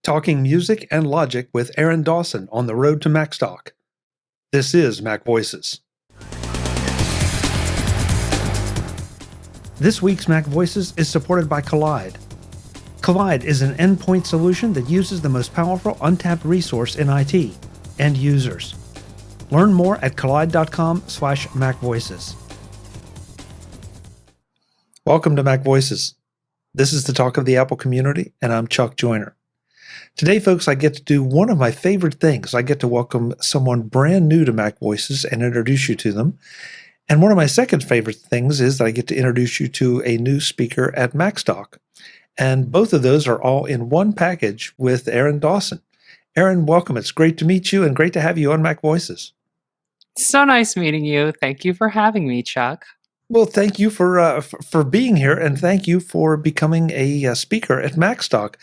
Talking music and logic with Erin Dawson on the road to Macstock. This is MacVoices. This week's MacVoices is supported by Kolide. Kolide is an endpoint solution that uses the most powerful untapped resource in IT, end users. Learn more at kolide.com/MacVoices. Welcome to MacVoices. This is the talk of the Apple community, and I'm Chuck Joyner. Today, folks, I get to do one of my favorite things. I get to welcome someone brand new to MacVoices and introduce you to them. And one of my second favorite things is that I get to introduce you to a new speaker at Macstock. And both of those are all in one package with Erin Dawson. Erin, welcome. It's great to meet you and great to have you on MacVoices. So nice meeting you. Thank you for having me, Chuck. Well, thank you for being here, and thank you for becoming a speaker at Macstock.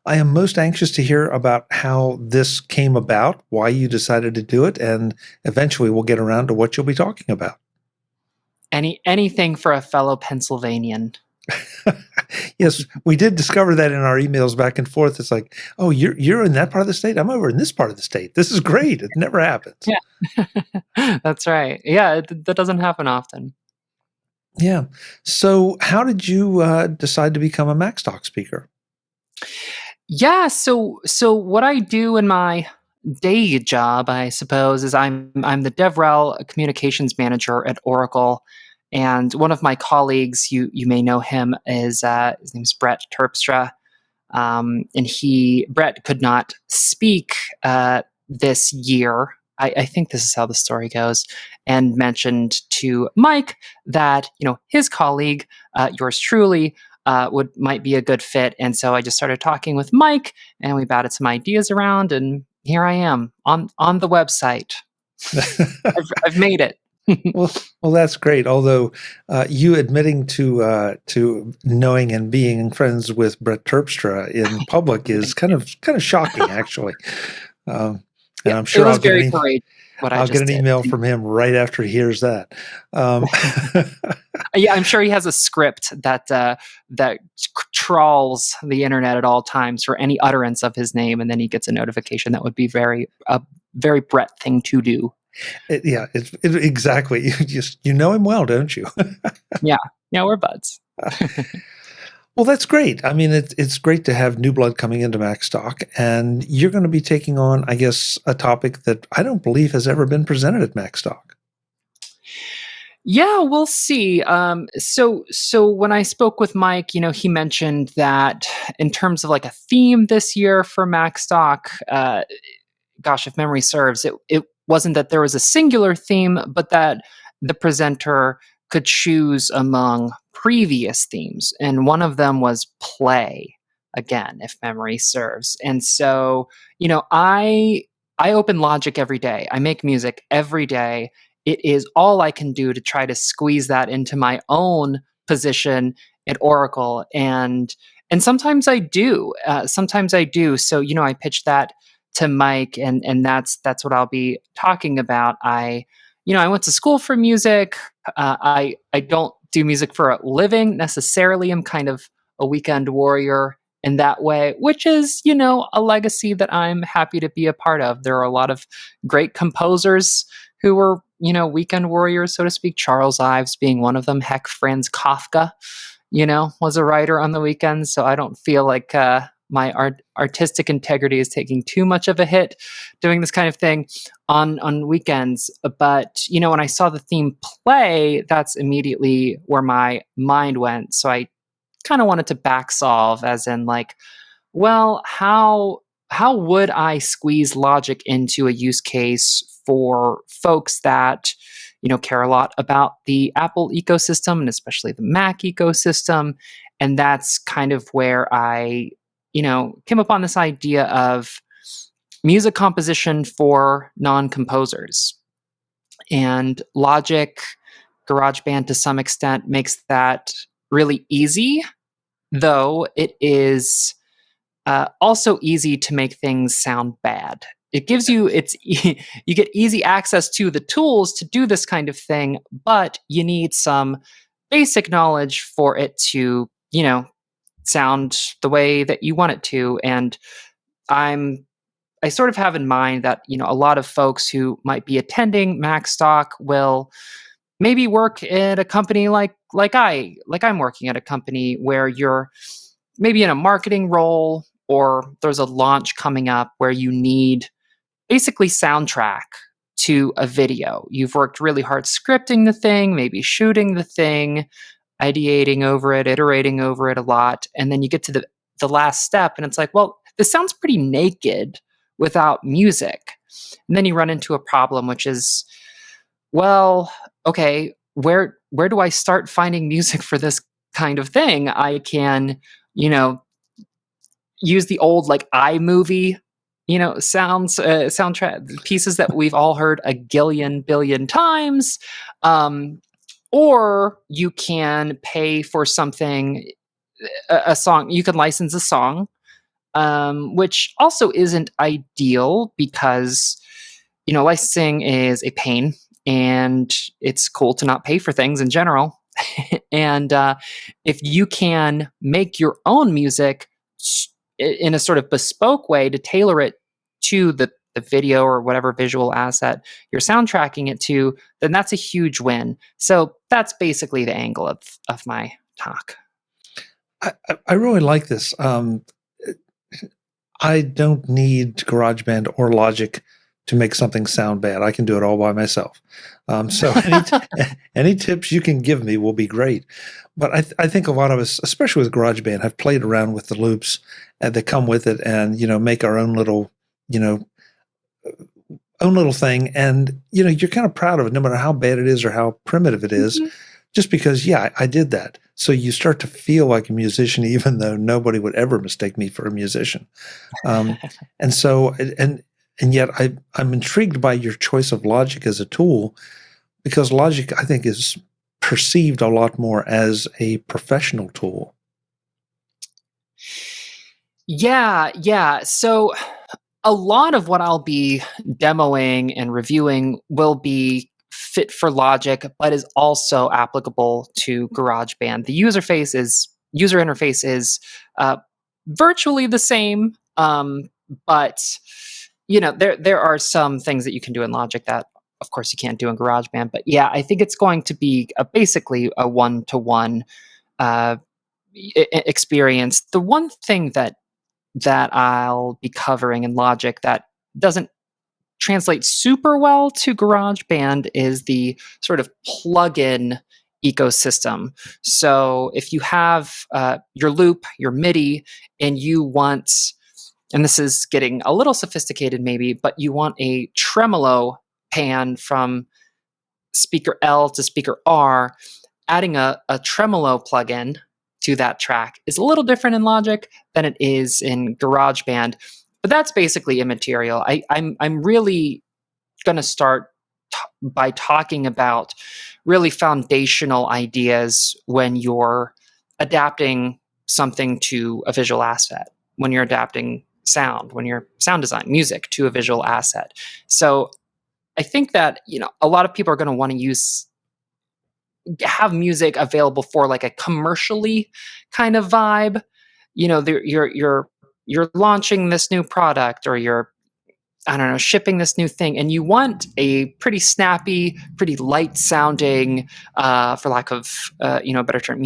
I am most anxious to hear about how this came about, why you decided to do it, and eventually we'll get around to what you'll be talking about. Anything for a fellow Pennsylvanian. Yes, we did discover that in our emails back and forth. It's like, oh, you're in that part of the state. I'm over in this part of the state. This is great. It never happens. Yeah, that's right. Yeah, that doesn't happen often. Yeah. So how did you decide to become a Macstock speaker? Yeah, so what I do in my day job, I suppose, is I'm the DevRel communications manager at Oracle, and one of my colleagues, you may know him, is his name is Brett Terpstra, and Brett could not speak this year. I think this is how the story goes, and mentioned to Mike that his colleague, yours truly, might be a good fit. And so I just started talking with Mike, and we batted some ideas around, and here I am on the website. I've made it. Well, that's great. Although you admitting to knowing and being friends with Brett Terpstra in public is kind of shocking, actually. And I'm sure I'll get an email from him right after he hears that. Yeah, I'm sure he has a script that trawls the internet at all times for any utterance of his name, and then he gets a notification. That would be a very Brett thing to do. Exactly. You know him well, don't you? Yeah, we're buds. Well, that's great. I mean, it's great to have new blood coming into Macstock, and you're going to be taking on, I guess, a topic that I don't believe has ever been presented at Macstock. Yeah, we'll see. So when I spoke with Mike, he mentioned that in terms of like a theme this year for Macstock, gosh, if memory serves, it wasn't that there was a singular theme, but that the presenter could choose among previous themes. And one of them was play, again, if memory serves. And so, I open Logic every day. I make music every day. It is all I can do to try to squeeze that into my own position at Oracle. And sometimes I do. So, I pitched that to Mike, and that's what I'll be talking about. I went to school for music. I don't do music for a living necessarily. I'm kind of a weekend warrior in that way, which is, a legacy that I'm happy to be a part of. There are a lot of great composers who were, weekend warriors, so to speak. Charles Ives being one of them. Heck, Franz Kafka, was a writer on the weekends. So I don't feel like my artistic integrity is taking too much of a hit doing this kind of thing on weekends. But, when I saw the theme play, that's immediately where my mind went. So I kind of wanted to back solve, as in like, well, how would I squeeze Logic into a use case for folks that, care a lot about the Apple ecosystem and especially the Mac ecosystem. And that's kind of where I came upon this idea of music composition for non-composers. And Logic, GarageBand to some extent makes that really easy, though it is also easy to make things sound bad. It gives you, you get easy access to the tools to do this kind of thing, but you need some basic knowledge for it to, sound the way that you want it to. And I sort of have in mind that, a lot of folks who might be attending Macstock will maybe work at a company like I'm working at a company where you're maybe in a marketing role, or there's a launch coming up where you need basically soundtrack to a video. You've worked really hard scripting the thing, maybe shooting the thing, ideating over it, iterating over it a lot, and then you get to the last step and it's like, well, this sounds pretty naked without music. And then you run into a problem, which is, well, okay, where do I start finding music for this kind of thing? I can, you know, use the old like iMovie, soundtrack pieces that we've all heard a gillion billion times. Or you can pay for something, a song. You can license a song, which also isn't ideal because licensing is a pain, and it's cool to not pay for things in general. And if you can make your own music in a sort of bespoke way to tailor it to the video or whatever visual asset you're soundtracking it to, then that's a huge win. So that's basically the angle of my talk. I really like this. I don't need GarageBand or Logic to make something sound bad. I can do it all by myself. So any tips you can give me will be great. But I think a lot of us, especially with GarageBand, have played around with the loops that come with it, and make our own little thing. And you're kind of proud of it, no matter how bad it is or how primitive it is. Mm-hmm. Just because, I did that. So you start to feel like a musician, even though nobody would ever mistake me for a musician. And so, and yet I'm intrigued by your choice of Logic as a tool, because Logic, I think, is perceived a lot more as a professional tool. Yeah. So a lot of what I'll be demoing and reviewing will be fit for Logic, but is also applicable to GarageBand. The user interface is virtually the same, but there are some things that you can do in Logic that, of course, you can't do in GarageBand. But yeah, I think it's going to be basically a one-to-one experience. The one thing that I'll be covering in Logic that doesn't translate super well to GarageBand is the sort of plugin ecosystem. So if you have your loop, your MIDI, and you want, and this is getting a little sophisticated maybe, but you want a tremolo pan from speaker L to speaker R, adding a tremolo plugin to that track is a little different in Logic than it is in GarageBand. But that's basically immaterial. I'm really going to start by talking about really foundational ideas when you're adapting something to a visual asset, when you're adapting sound, when you're sound design, music to a visual asset. So I think that a lot of people are going to want to have music available for like a commercially kind of vibe. You're launching this new product, or you're, I don't know, shipping this new thing, and you want a pretty snappy, pretty light sounding, for lack of a better term,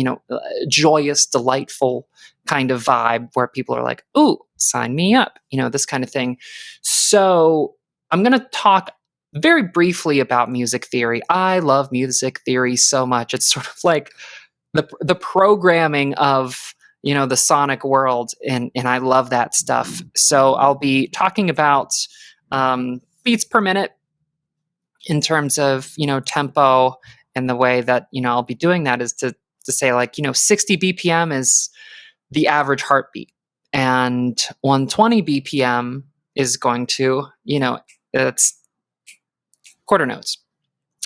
joyous, delightful kind of vibe where people are like, "Ooh, sign me up," this kind of thing. So I'm going to talk very briefly about music theory. I love music theory so much. It's sort of like the programming of the sonic world, and I love that stuff. So I'll be talking about beats per minute in terms of tempo, and the way that I'll be doing that is to say, like, 60 BPM is the average heartbeat, and 120 BPM is going to it's quarter notes,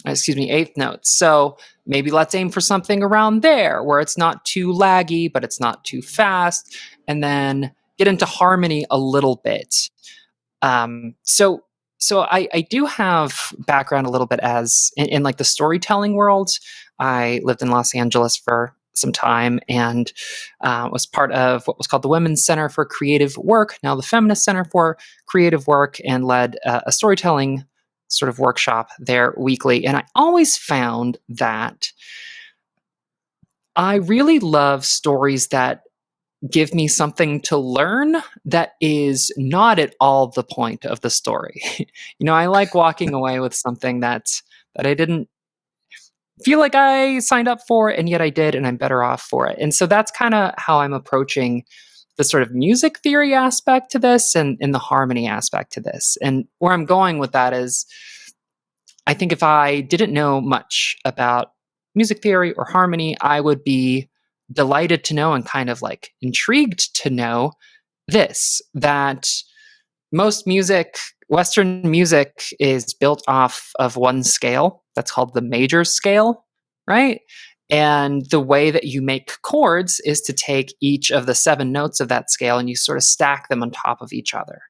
eighth notes. So maybe let's aim for something around there where it's not too laggy, but it's not too fast, and then get into harmony a little bit. So I do have background a little bit as in like the storytelling world. I lived in Los Angeles for some time, and was part of what was called the Women's Center for Creative Work, now the Feminist Center for Creative Work, and led a storytelling sort of workshop there weekly. And I always found that I really love stories that give me something to learn that is not at all the point of the story. I like walking away with something that I didn't feel like I signed up for, and yet I did, and I'm better off for it. And so that's kind of how I'm approaching the sort of music theory aspect to this, and the harmony aspect to this. And where I'm going with that is, I think if I didn't know much about music theory or harmony, I would be delighted to know and kind of like intrigued to know this, that most music, Western music, is built off of one scale that's called the major scale, right? And the way that you make chords is to take each of the 7 notes of that scale and you sort of stack them on top of each other.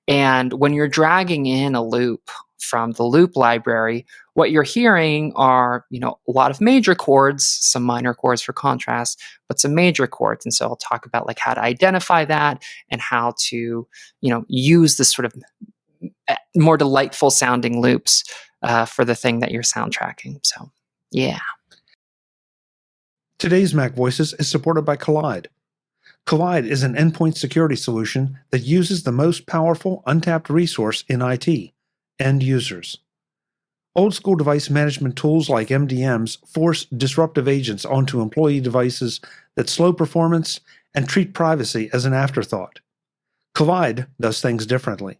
And when you're dragging in a loop from the loop library, what you're hearing are, a lot of major chords, some minor chords for contrast, but some major chords. And so I'll talk about like how to identify that and how to, use this sort of more delightful sounding loops for the thing that you're soundtracking. So, yeah. Today's Mac Voices is supported by Kolide. Kolide is an endpoint security solution that uses the most powerful untapped resource in IT, end users. Old-school device management tools like MDMs force disruptive agents onto employee devices that slow performance and treat privacy as an afterthought. Kolide does things differently.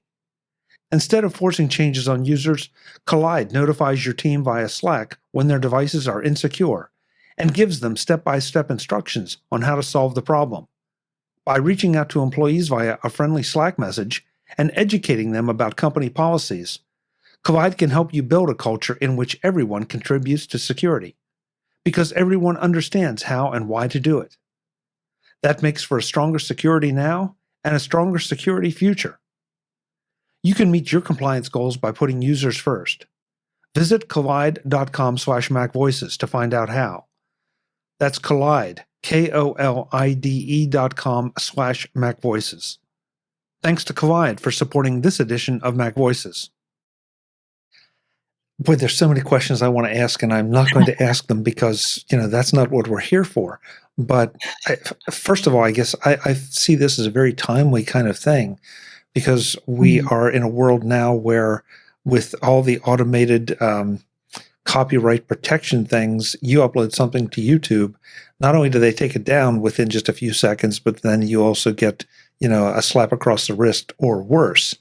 Instead of forcing changes on users, Kolide notifies your team via Slack when their devices are insecure and gives them step-by-step instructions on how to solve the problem. By reaching out to employees via a friendly Slack message and educating them about company policies, Kolide can help you build a culture in which everyone contributes to security, because everyone understands how and why to do it. That makes for a stronger security now and a stronger security future. You can meet your compliance goals by putting users first. Visit kolide.com/MacVoices to find out how. That's Kolide, KOLIDE.com/MacVoices. Thanks to Kolide for supporting this edition of Mac Voices. Boy, there's so many questions I want to ask, and I'm not going to ask them because, that's not what we're here for. But first of all, I guess I see this as a very timely kind of thing, because we are in a world now where, with all the automated copyright protection things, you upload something to YouTube, not only do they take it down within just a few seconds, but then you also get, a slap across the wrist or worse.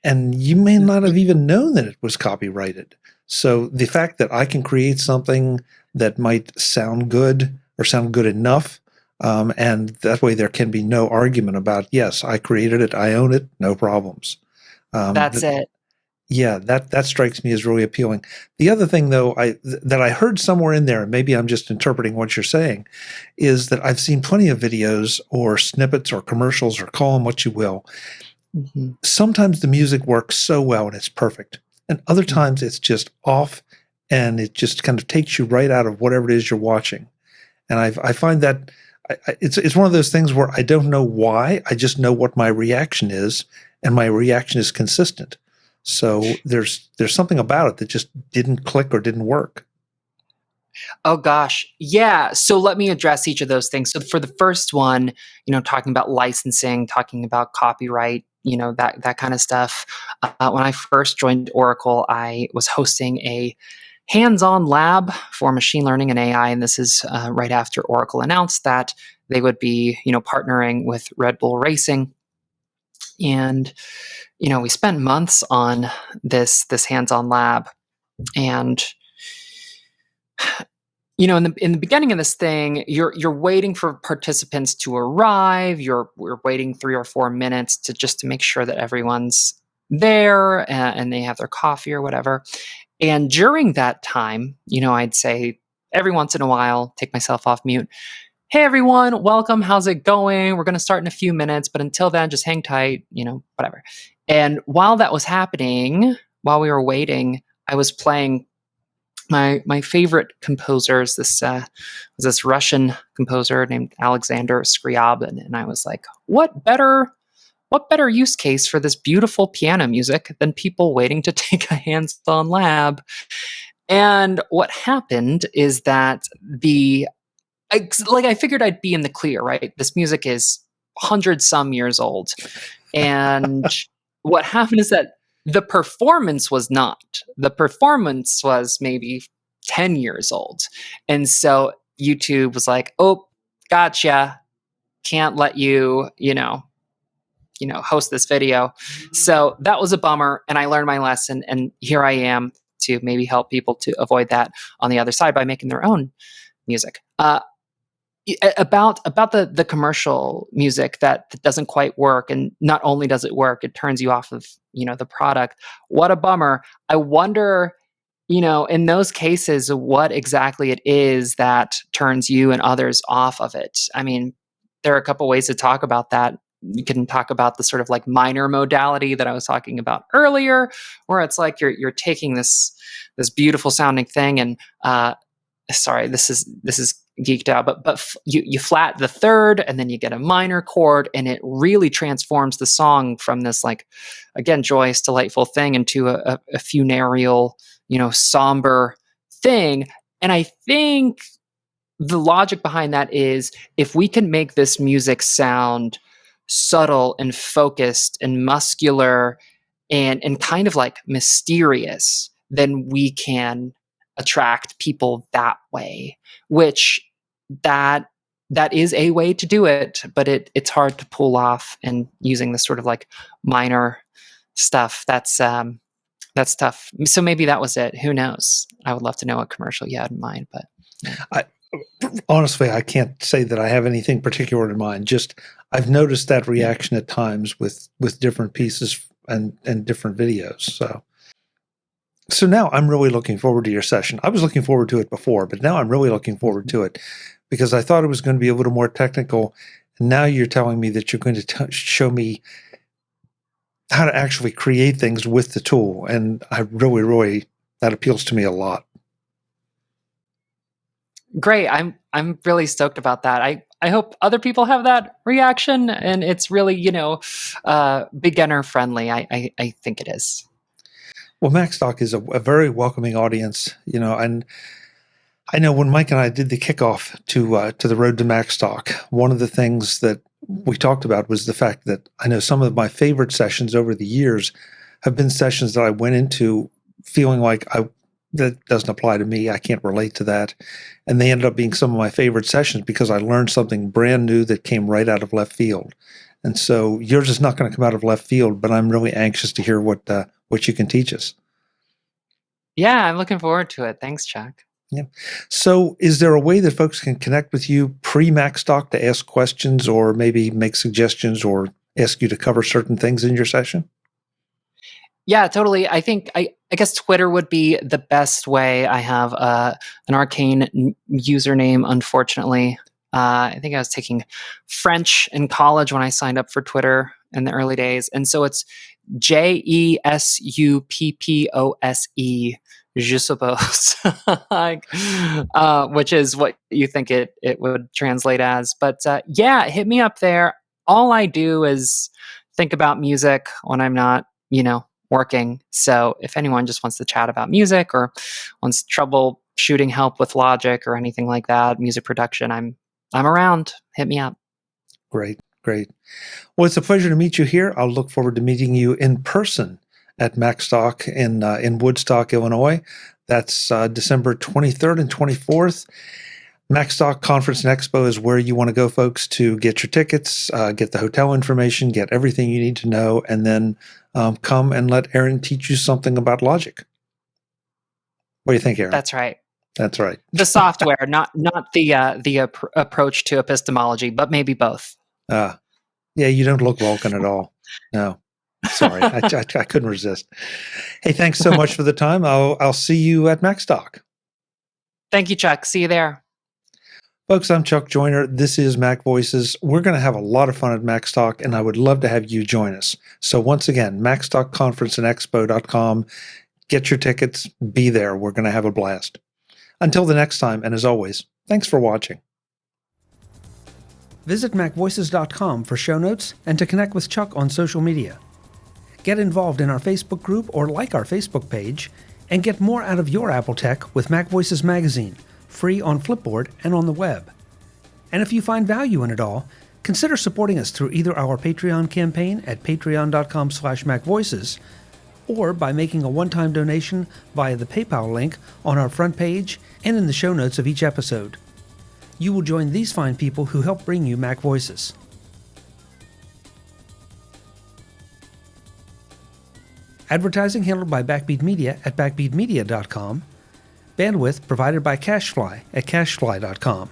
And you may not have even known that it was copyrighted. So the fact that I can create something that might sound good or sound good enough, and that way there can be no argument about, yes, I created it, I own it, no problems. That's it. Yeah, that strikes me as really appealing. The other thing, though, that I heard somewhere in there, and maybe I'm just interpreting what you're saying, is that I've seen plenty of videos or snippets or commercials, or call them what you will. Mm-hmm. Sometimes the music works so well and it's perfect, and other times it's just off, and it just kind of takes you right out of whatever it is you're watching. And I find that it's one of those things where I don't know why, I just know what my reaction is, and my reaction is consistent. So there's something about it that just didn't click or didn't work. Oh gosh. Yeah. So let me address each of those things. So for the first one, talking about licensing, talking about copyright, that kind of stuff. When I first joined Oracle, I was hosting a hands-on lab for machine learning and AI. And this is right after Oracle announced that they would be, partnering with Red Bull Racing. And, we spent months on this hands-on lab. And in the beginning of this thing, you're waiting for participants to arrive. We're waiting 3 or 4 minutes to make sure that everyone's there and they have their coffee or whatever. And during that time, I'd say every once in a while, take myself off mute. Hey everyone, welcome. How's it going? We're going to start in a few minutes, but until then, just hang tight. Whatever. And while that was happening, while we were waiting, I was playing my favorite composers, was this Russian composer named Alexander Scriabin, and I was like, what better use case for this beautiful piano music than people waiting to take a hands-on lab? And what happened is that I figured I'd be in the clear, right? This music is 100-some years old. And what happened is that the performance was not. The performance was maybe 10 years old. And so YouTube was like, oh, gotcha. Can't let you, host this video. So that was a bummer. And I learned my lesson. And here I am to maybe help people to avoid that on the other side by making their own music. About the commercial music that doesn't quite work, and not only does it work, it turns you off of the product. What a bummer. I wonder, in those cases, what exactly it is that turns you and others off of it. I mean, there are a couple ways to talk about that. You can talk about the sort of like minor modality that I was talking about earlier, where it's like you're taking this beautiful sounding thing and sorry, this is geeked out, but you flat the third and then you get a minor chord, and it really transforms the song from this, like, again, joyous, delightful thing into a funereal, somber thing. And I think the logic behind that is, if we can make this music sound subtle and focused and muscular and kind of like mysterious, then we can attract people that way, which that is a way to do it, but it's hard to pull off, and using this sort of like minor stuff, that's tough. So maybe that was it. Who knows? I would love to know what commercial you had in mind, but honestly, I can't say that I have anything particular in mind. Just I've noticed that reaction at times with different pieces and different videos. So now I'm really looking forward to your session. I was looking forward to it before, but now I'm really looking forward to it, because I thought it was going to be a little more technical. And now you're telling me that you're going to show me how to actually create things with the tool. And I really, that appeals to me a lot. Great. I'm really stoked about that. I hope other people have that reaction, and it's really, beginner friendly. I think it is. Well, Macstock is a very welcoming audience, and I know when Mike and I did the kickoff to the Road to Macstock, one of the things that we talked about was the fact that I know some of my favorite sessions over the years have been sessions that I went into feeling like that doesn't apply to me. I can't relate to that. And they ended up being some of my favorite sessions because I learned something brand new that came right out of left field. And so yours is not going to come out of left field, but I'm really anxious to hear what you can teach us. Yeah, I'm looking forward to it. Thanks, Chuck. Yeah. So is there a way that folks can connect with you pre-Macstock to ask questions or maybe make suggestions or ask you to cover certain things in your session? Yeah, totally. I think I guess Twitter would be the best way. I have an arcane username, unfortunately. I think I was taking French in college when I signed up for Twitter in the early days. And so it's JESUPPOSE, je suppose, which is what you think it would translate as. But yeah, hit me up there. All I do is think about music when I'm not, working. So if anyone just wants to chat about music or wants troubleshooting help with Logic or anything like that, music production, I'm around. Hit me up. Great. Well, it's a pleasure to meet you here. I'll look forward to meeting you in person at Macstock in Woodstock, Illinois. That's December 23rd and 24th. Macstock Conference and Expo is where you want to go, folks, to get your tickets, get the hotel information, get everything you need to know, and then come and let Erin teach you something about Logic. What do you think, Erin? That's right. That's right. The software, not the approach to epistemology, but maybe both. Yeah, you don't look Vulcan at all. No, sorry, I couldn't resist. Hey, thanks so much for the time. I'll see you at Macstock. Thank you, Chuck. See you there. Folks, I'm Chuck Joyner. This is MacVoices. We're going to have a lot of fun at Macstock, and I would love to have you join us. So once again, MacstockConferenceandExpo.com. Get your tickets. Be there. We're going to have a blast. Until the next time, and as always, thanks for watching. Visit MacVoices.com for show notes and to connect with Chuck on social media. Get involved in our Facebook group or like our Facebook page, and get more out of your Apple tech with MacVoices Magazine, free on Flipboard and on the web. And if you find value in it all, consider supporting us through either our Patreon campaign at patreon.com/MacVoices or by making a one-time donation via the PayPal link on our front page and in the show notes of each episode. You will join these fine people who help bring you Mac Voices. Advertising handled by Backbeat Media at backbeatmedia.com. Bandwidth provided by CacheFly at cachefly.com.